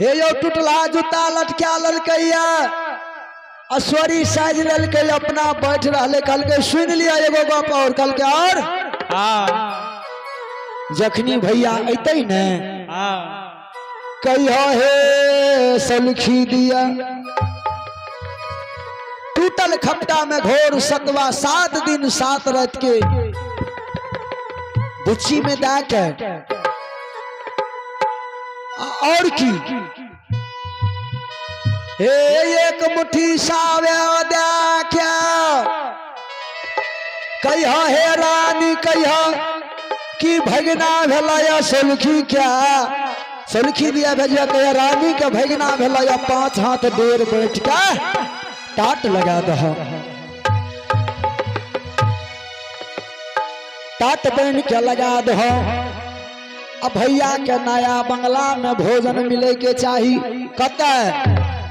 हे यो टूटला जूता लटका ललकैया अस्वरी साज ललकै अपना बैठ रहले कल के सुन लिया एगो गप और कल के और जखनी भैया अतै ने कहियो हे सलखी दिया टूटल खपटा में घोर सतवा 7 दिन 7 रात के बुच्ची में दाके और की हे एक मुट्ठी सावे देखा कहिया हे रानी कहिया कि भगना भेला सलखी क्या सलखी दिया भेजिया कहिया रानी के भगना भेला 5 हाथ देर बैठ के टाट लगा दो टाट बन के लगा दो। अब भैया के नया बंगला में भोजन मिले के चाही कत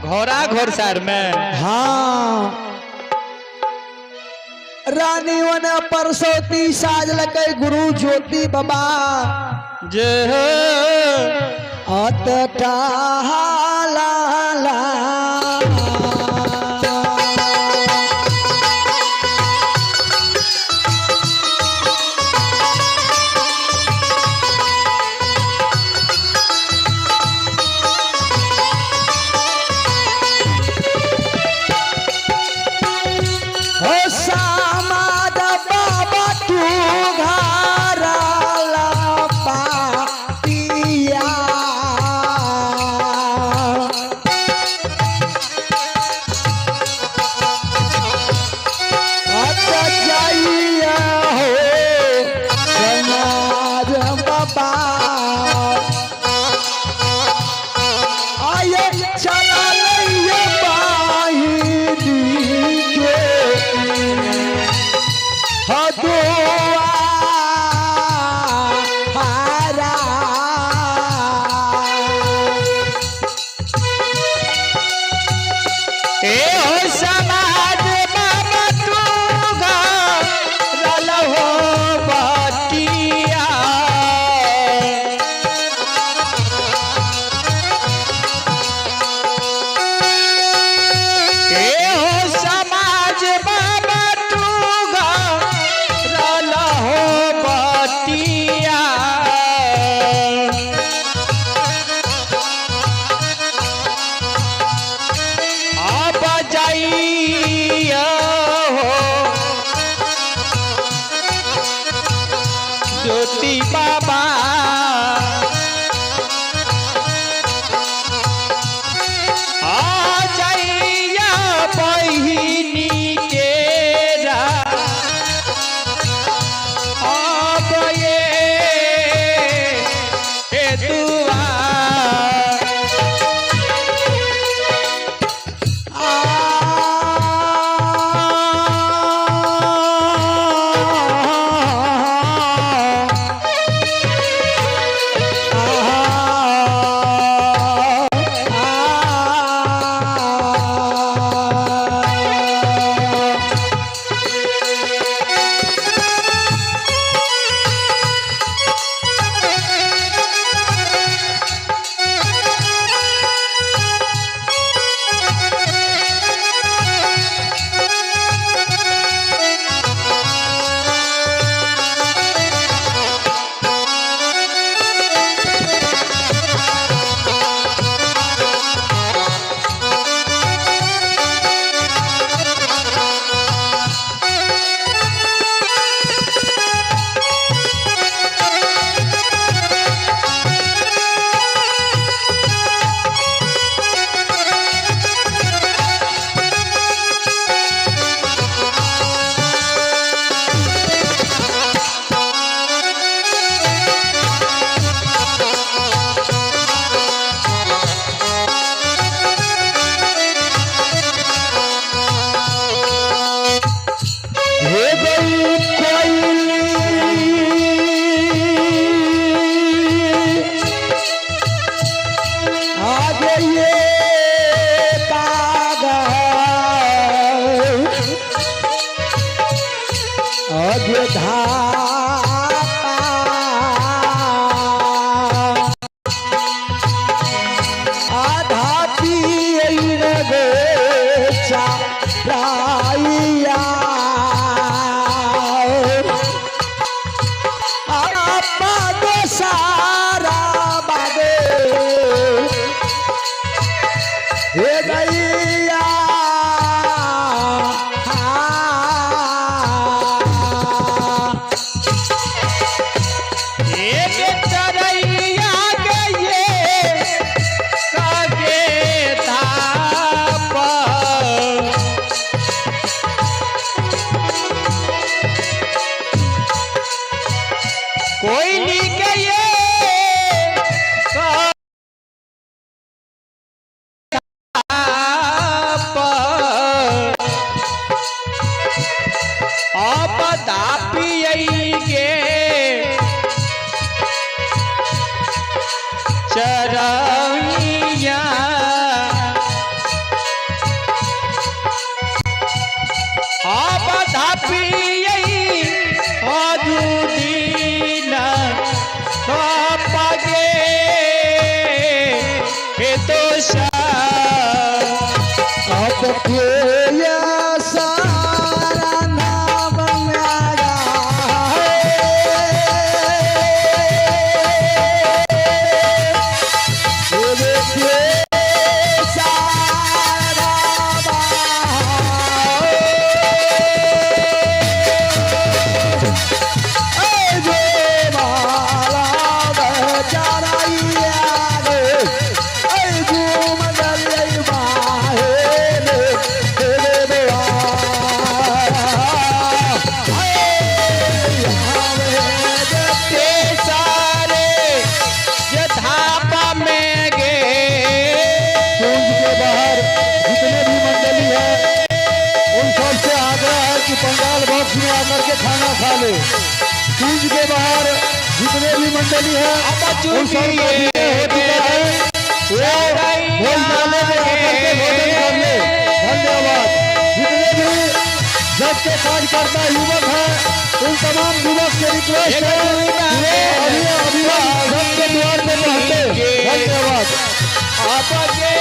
घोड़ा घोड़सर में। हाँ रानी वन परसोती साज लगे गुरु ज्योति बाबा जे अतटा ला ज्योति बाबा आ जाइया बहिनी तेरा अब ये दुआ खाना खा ले। तीज के बाहर जितने भी मंडली है उन सब का विजय हो चुका है, वो भोजनालय में आकर के भोजन कर ले। धन्यवाद। जितने भी जब के कार्यकर्ता युवक है उन तमाम युवक से रिक्वेस्ट है कि वो अभी सबके द्वार पे पहुंचे। धन्यवाद। आपके